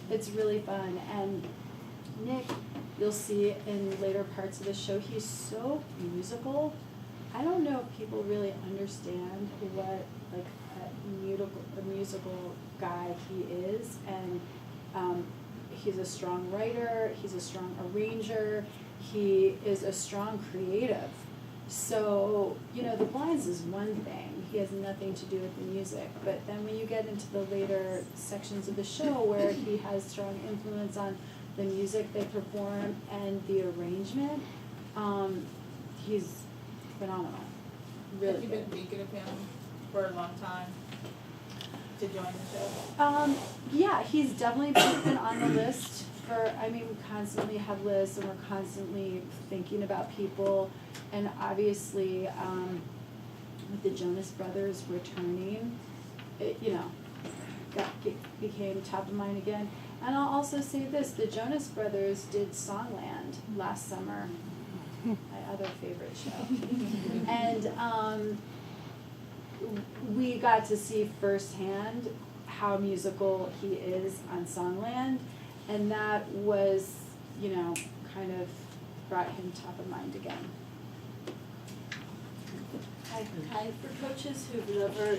It's really fun. And Nick, you'll see in later parts of the show, he's so musical. I don't know if people really understand what like a musical guy he is, and he's a strong writer, he's a strong arranger, he is a strong creative. So, you know, the blinds is one thing, he has nothing to do with the music, but then when you get into the later sections of the show where he has strong influence on the music they perform and the arrangement, he's phenomenal. Really. Have you been thinking of him for a long time to join the show? Yeah, he's definitely been on the list for, I mean, we constantly have lists and we're constantly thinking about people. And obviously, with the Jonas Brothers returning, it, you know, became top of mind again. And I'll also say this, the Jonas Brothers did Songland last summer, my other favorite show. And we got to see firsthand how musical he is on Songland, and that was, you know, kind of brought him top of mind again. Hi, for coaches who've never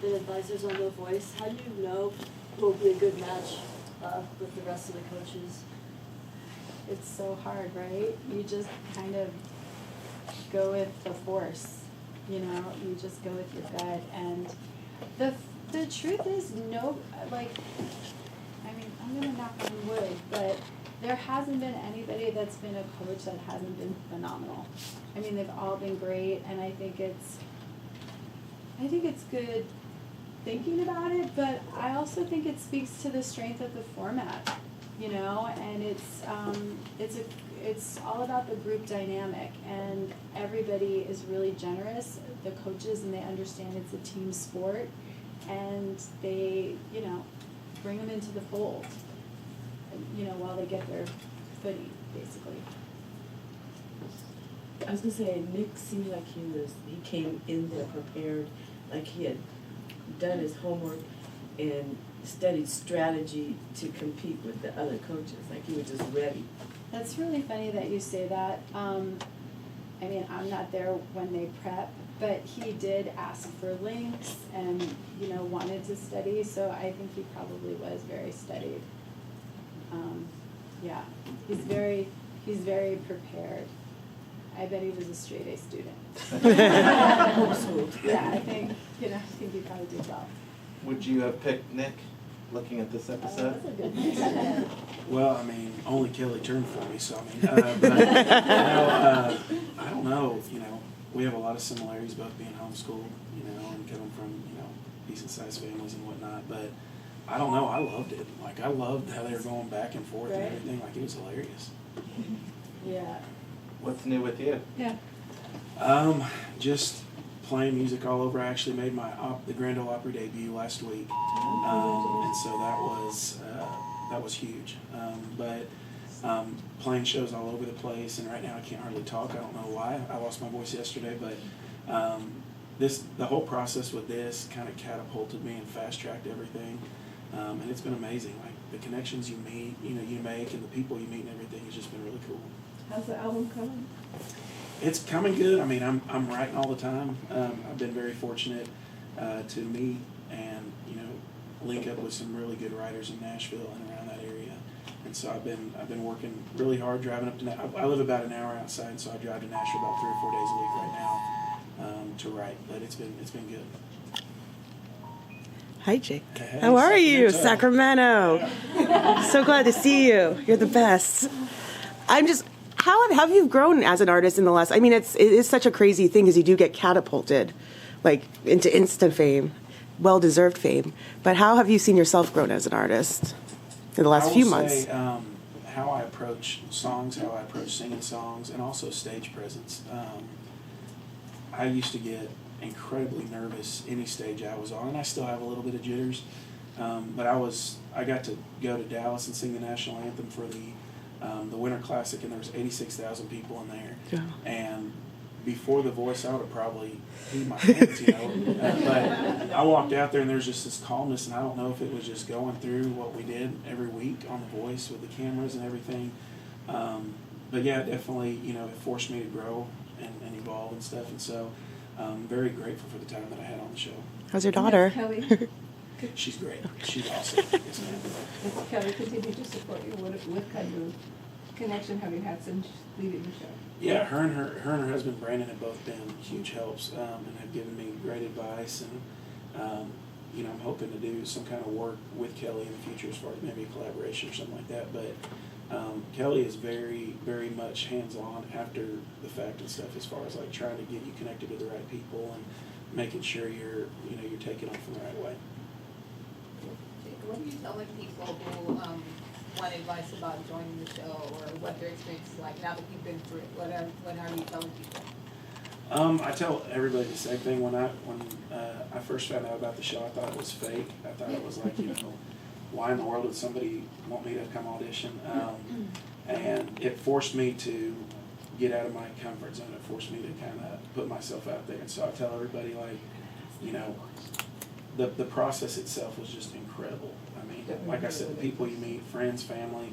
been advisors on The Voice, how do you know who will be a good match with the rest of the coaches? It's so hard, right? You just kind of go with the force, you know, you just go with your gut. And the truth is, no, like, I mean, I'm gonna knock on wood, but there hasn't been anybody that's been a coach that hasn't been phenomenal. I mean, they've all been great, and I think it's good thinking about it, but I also think it speaks to the strength of the format, you know, and it's all about the group dynamic, and everybody is really generous, the coaches, and they understand it's a team sport, and they, you know, bring them into the fold, you know, while they get their footing, basically. I was gonna say, Nick seemed like he came in there prepared, like he had done his homework and studied strategy to compete with the other coaches, like he was just ready. That's really funny that you say that. I mean, I'm not there when they prep, but he did ask for links and, you know, wanted to study, so I think he probably was very studied. Yeah, he's very prepared. I bet he was a straight A student. Yeah, I think he probably did well. Would you have picked Nick, looking at this episode? That's a good question. Well, I mean, only Kelly turned for me, so I mean, but, you know, I don't know, you know, we have a lot of similarities, both being homeschooled, you know, and coming from, you know, decent-sized families and whatnot, but I don't know, I loved it. Like, I loved how they were going back and forth and everything, like, it was hilarious. Yeah. What's new with you? Yeah. Just playing music all over. I actually made my the Grand Ole Opry debut last week, and so that was huge. But playing shows all over the place, and right now I can't hardly talk. I don't know why. I lost my voice yesterday, but the whole process with this kind of catapulted me and fast-tracked everything, and it's been amazing. Like the connections you meet, you make, and the people you meet, and everything has just been really cool. How's the album coming? It's coming good. I mean, I'm writing all the time. I've been very fortunate to meet and, you know, link up with some really good writers in Nashville and around that area. And so I've been working really hard, driving up to Nashville. I live about an hour outside, so I drive to Nashville about 3 or 4 days a week right now to write. But it's been good. Hi, Jake. Hey, how are you, Sacramento? Sacramento? So glad to see you. You're the best. How have you grown as an artist in the last? I mean, it is such a crazy thing because you do get catapulted, like into instant fame, well-deserved fame. But how have you seen yourself grown as an artist in the last few months? How I approach songs, how I approach singing songs, and also stage presence. I used to get incredibly nervous any stage I was on, and I still have a little bit of jitters. But I got to go to Dallas and sing the national anthem for the Winter Classic, and there was 86,000 people in there. Yeah. And before The Voice, I would have probably peed my pants, you know. But I walked out there and there's just this calmness, and I don't know if it was just going through what we did every week on The Voice with the cameras and everything. But yeah, definitely, you know, it forced me to grow and evolve and stuff. And so I'm very grateful for the time that I had on the show. How's your daughter? Kelly, She's great. She's awesome. Yes, ma'am. has Kelly continued to support you? What kind of connection have you had since leaving the show? Yeah, her and her husband Brandon have both been huge helps and have given me great advice. And you know, I'm hoping to do some kind of work with Kelly in the future as far as maybe a collaboration or something like that. But Kelly is very, very much hands-on after the fact and stuff, as far as like trying to get you connected with the right people and making sure you're taking off in the right way. What do you tell like people who want advice about joining the show, or what their experience is like now that you've been through it? What are you telling people? I tell everybody the same thing. When I first found out about the show, I thought it was fake. I thought it was like, you know, why in the world would somebody want me to come audition? And it forced me to get out of my comfort zone. It forced me to kind of put myself out there. And so I tell everybody, like, you know, the process itself was just incredible. I mean, like I said, the people you meet, friends, family,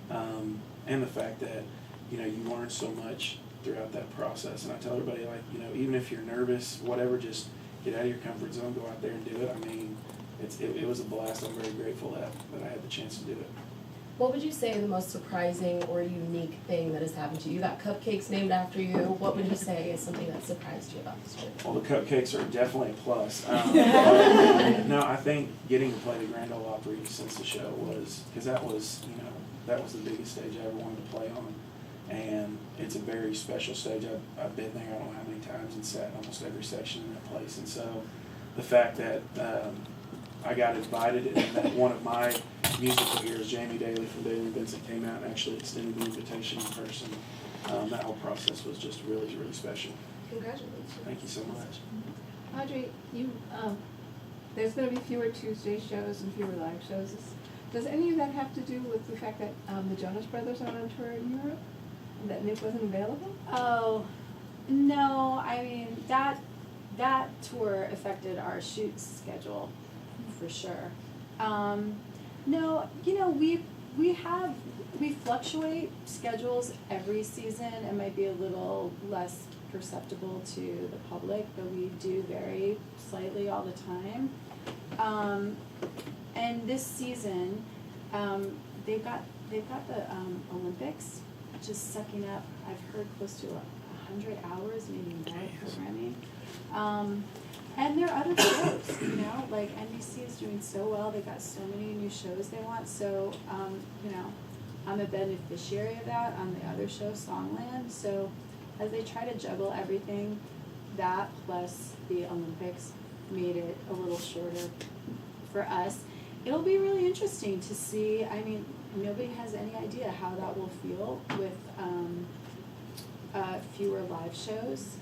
and the fact that, you know, you learn so much throughout that process. And I tell everybody, like, you know, even if you're nervous, whatever, just get out of your comfort zone, go out there and do it. I mean, it was a blast. I'm very grateful that I had the chance to do it. What would you say the most surprising or unique thing that has happened to you? You got cupcakes named after you. What would you say is something that surprised you about this trip? Well, the cupcakes are definitely a plus. But, no, I think getting to play the Grand Ole Opry since the show was, because that was the biggest stage I ever wanted to play on. And it's a very special stage. I've been there I don't know how many times and sat in almost every section in that place. And so the fact that I got invited and that one of my musical heroes, Jamie Daly from Daly and Vincent, came out and actually extended the invitation in person. That whole process was just really, really special. Congratulations. Thank you so much. Audrey, there's going to be fewer Tuesday shows and fewer live shows. Does any of that have to do with the fact that the Jonas Brothers are on tour in Europe and that Nick wasn't available? Oh, no, I mean, that tour affected our shoot schedule for sure. No, you know, we fluctuate schedules every season. It might be a little less perceptible to the public, but we do vary slightly all the time. And this season, they've got the Olympics just sucking up, I've heard, close to 100 hours, maybe more programming. And there are other shows, you know, like NBC is doing so well. They've got so many new shows they want. So, you know, I'm a beneficiary of that on the other show, Songland. So as they try to juggle everything, that plus the Olympics made it a little shorter for us. It'll be really interesting to see. I mean, nobody has any idea how that will feel with fewer live shows.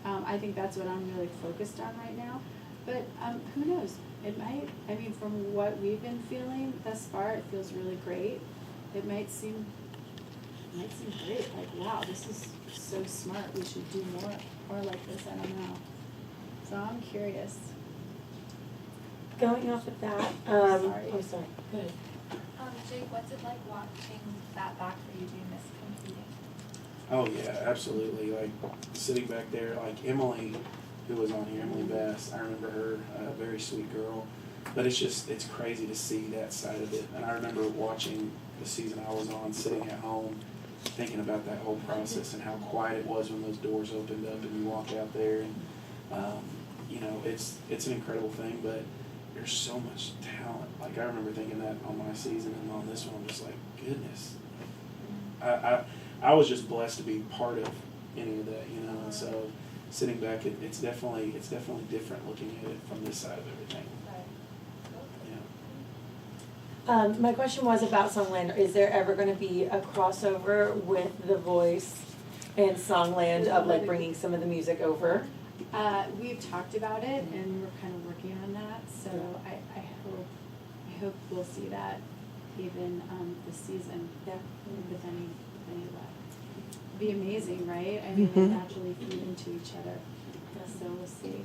I think that's what I'm really focused on right now. But who knows? It might, I mean, from what we've been feeling thus far, it feels really great. It might seem great, like, wow, this is so smart. We should do more like this. I don't know. So I'm curious. Going off of that, Sorry. I'm sorry. Go ahead. Jake, what's it like watching that back for you? Do you miss competing? Oh yeah, absolutely. Like sitting back there, like Emily, who was on here, Emily Bass. I remember her, a very sweet girl. But it's crazy to see that side of it. And I remember watching the season I was on, sitting at home, thinking about that whole process and how quiet it was when those doors opened up and you walk out there. And you know, it's an incredible thing, but there's so much talent. Like I remember thinking that on my season, and on this one, I'm just like, goodness. I was just blessed to be part of any of that, you know. And so sitting back, it's definitely different looking at it from this side of everything. Yeah. My question was about Songland. Is there ever going to be a crossover with The Voice and Songland of like bringing some of the music over? We've talked about it, and we're kind of working on that. So I hope we'll see that even this season. Yeah, with any luck. be amazing, right? I mean, they naturally feed into each other. So we'll see.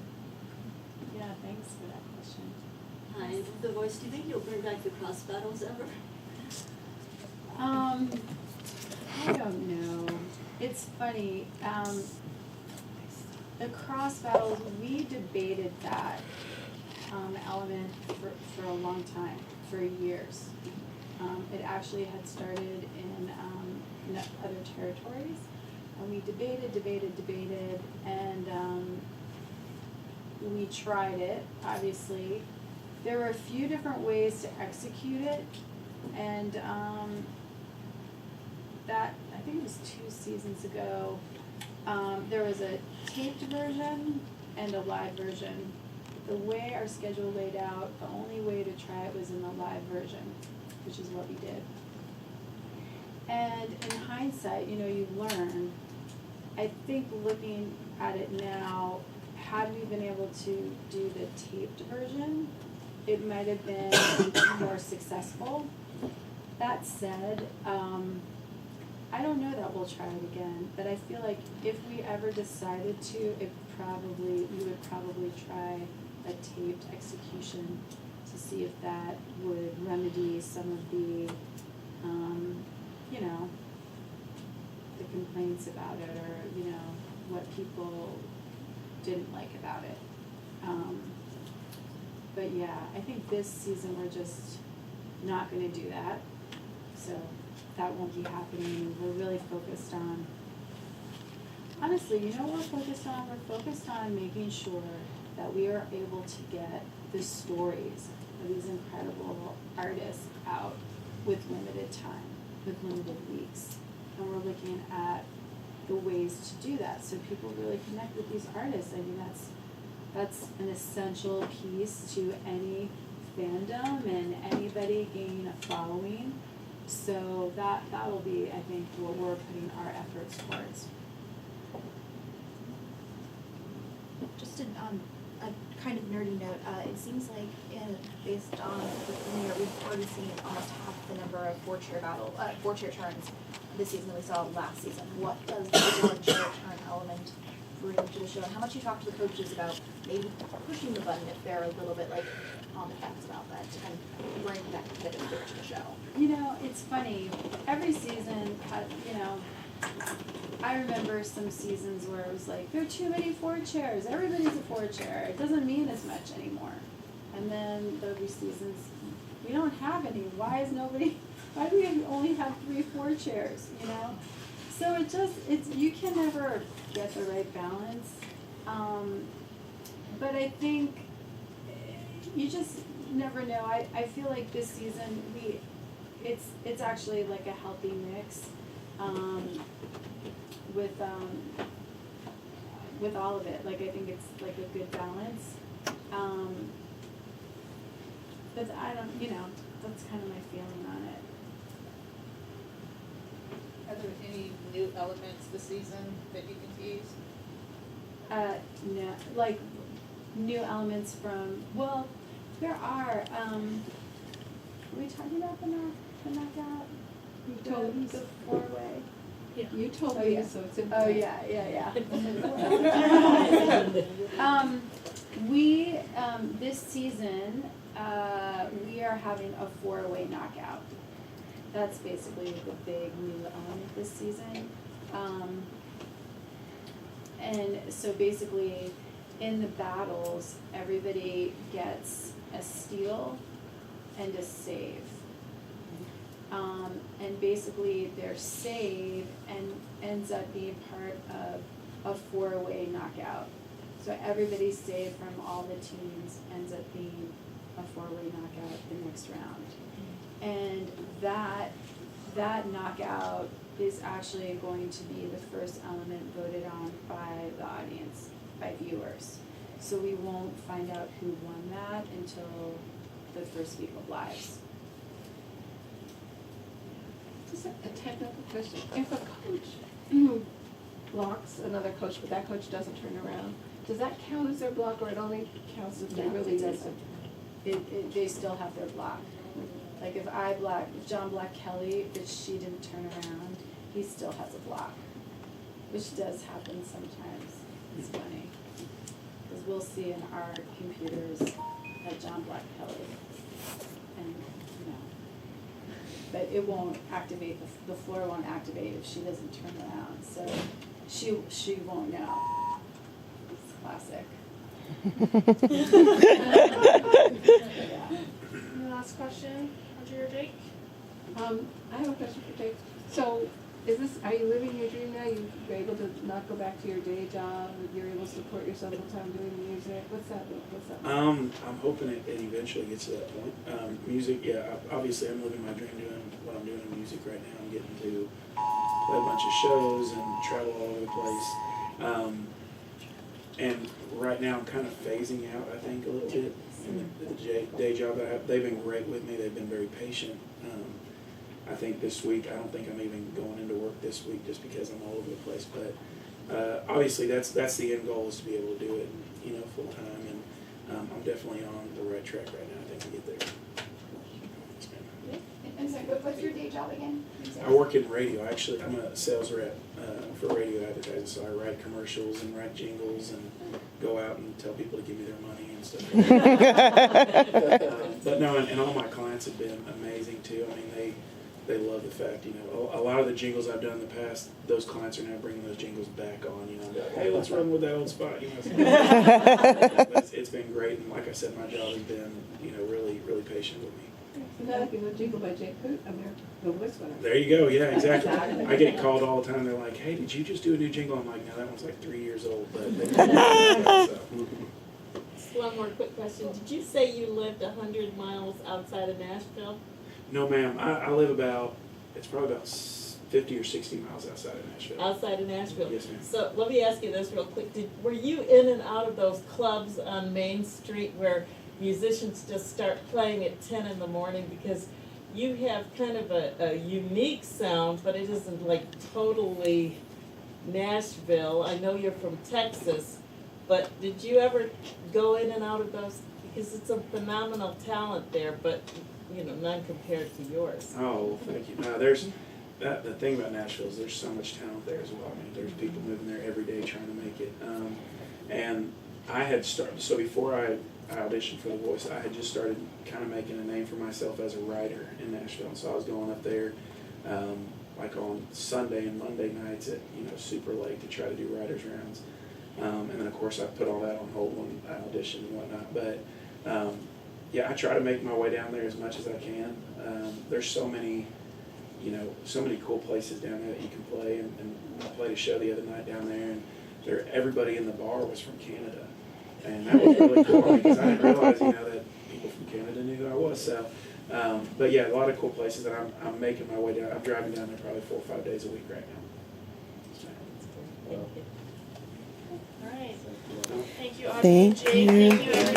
Yeah, thanks for that question. Hi, The Voice, do you think you'll bring back the cross battles ever? I don't know. It's funny. The cross battles, we debated that element for a long time, for years. It actually had started in other territories, and we debated, and we tried it, obviously. There were a few different ways to execute it, and that, I think it was 2 seasons ago, there was a taped version and a live version. The way our schedule laid out, the only way to try it was in the live version, which is what we did. And in hindsight, you learn. I think looking at it now, had we been able to do the taped version, it might have been more successful. That said, I don't know that we'll try it again, but I feel like if we ever decided to, we would probably try a taped execution to see if that would remedy some of the, the complaints about it, or, what people didn't like about it. But yeah, I think this season we're just not gonna do that, so that won't be happening. We're really focused on, honestly, what we're focused on? We're focused on making sure that we are able to get the stories of these incredible artists out with limited time, with limited weeks. And we're looking at the ways to do that so people really connect with these artists. I mean, that's an essential piece to any fandom and anybody gaining a following. So that'll be, I think, what we're putting our efforts towards. Just a kind of nerdy note, it seems like based on the premiere, we've already seen almost half the number of four-chair turns this season than we saw last season. What does the four-chair turn element bring to the show, and how much you talk to the coaches about maybe pushing the button if they're a little bit on the fence about that, to kind of bring that competitive spirit to the show? It's funny. Every season, I remember some seasons where it was like, there are too many 4-chairs. Everybody's a 4-chair. It doesn't mean as much anymore. And then there'll be seasons, we don't have any. Why do we only have 3 4-chairs, So you can never get the right balance. But I think you just never know. I feel like this season it's actually like a healthy mix with all of it. Like, I think it's like a good balance. But I don't, that's kind of my feeling on it. Are there any new elements this season that you can tease? No, like new elements from, well, there are we talking about the knockout? You told me. The 4-way? Yeah. You told Oh, me, yeah. so it's in. Oh, yeah. We, this season, we are having a 4-way knockout. That's basically the big new element this season. And so basically, in the battles, everybody gets a steal and a save. And basically, their save ends up being part of a 4-way knockout. So everybody's save from all the teams ends up being a 4-way knockout the next round. And that knockout is actually going to be the first element voted on by the audience, by viewers. So we won't find out who won that until the first week of lives. Just a technical question. If a coach blocks another coach, but that coach doesn't turn around, does that count as their block, or it only counts if they No, really it miss doesn't. They still have their block. Like if John blocked Kelly, but she didn't turn around, he still has a block. which does happen sometimes. It's funny. Because we'll see in our computers that John Black Kelly, and, you know, but it won't activate, the floor won't activate if she doesn't turn around, so she won't know. It's classic. Yeah. Any last question, Audrey or Jake? I have a question for Jake. So, are you living your dream now? You're able to not go back to your day job, you're able to support yourself full time doing music? What's that like? I'm hoping it eventually gets to that point. Music, yeah, obviously I'm living my dream doing what I'm doing in music right now. I'm getting to play a bunch of shows and travel all over the place. And right now I'm kind of phasing out, I think, a little bit. And the day job that I have, they've been great with me. They've been very patient. I think this week, I don't think I'm even going into work this week just because I'm all over the place. But obviously, that's the end goal, is to be able to do it, you know, full time. And I'm definitely on the right track right now, I think, to get there. I'm sorry, what's your day job again? I work in radio. Actually, I'm a sales rep for radio advertising, so I write commercials and write jingles and go out and tell people to give me their money and stuff like that. But no, and all my clients have been amazing too. I mean, they love the fact, you know, a lot of the jingles I've done in the past, those clients are now bringing those jingles back on, you know, like, hey, let's run with that old spot, you know. But it's been great, and like I said, my job has been, you know, really, really patient with me. So now if you know jingle by Jake Hoot, I'm there, the voice winner. There you go, yeah, exactly. I get called all the time, they're like, hey, did you just do a new jingle? I'm like, no, that one's like 3 years old, but they so. Just one more quick question. Did you say you lived 100 miles outside of Nashville? No, ma'am, I live about, it's probably about 50 or 60 miles outside of Nashville. Outside of Nashville? Yes, ma'am. So let me ask you this real quick. Were you in and out of those clubs on Main Street where musicians just start playing at 10 in the morning? Because you have kind of a unique sound, but it isn't like totally Nashville. I know you're from Texas, but did you ever go in and out of those? Because it's a phenomenal talent there, but you know, none compared to yours. Oh, well, thank you. No, there's the thing about Nashville is there's so much talent there as well. I mean, there's people moving there every day trying to make it. And I had started, so before I auditioned for The Voice, I had just started kind of making a name for myself as a writer in Nashville. And so I was going up there like on Sunday and Monday nights at, you know, super late to try to do writers' rounds. And then, of course, I put all that on hold when I auditioned and whatnot. But yeah, I try to make my way down there as much as I can. There's so many, you know, so many cool places down there that you can play. And I played a show the other night down there, and everybody in the bar was from Canada. And that was really cool because I didn't realize, you know, that people from Canada knew who I was. So, but yeah, a lot of cool places that I'm making my way down. I'm driving down there probably 4 or 5 days a week right now. So. Thank you. All right. Thank you, Audrey. Thank Jake. you. Thank you, everyone.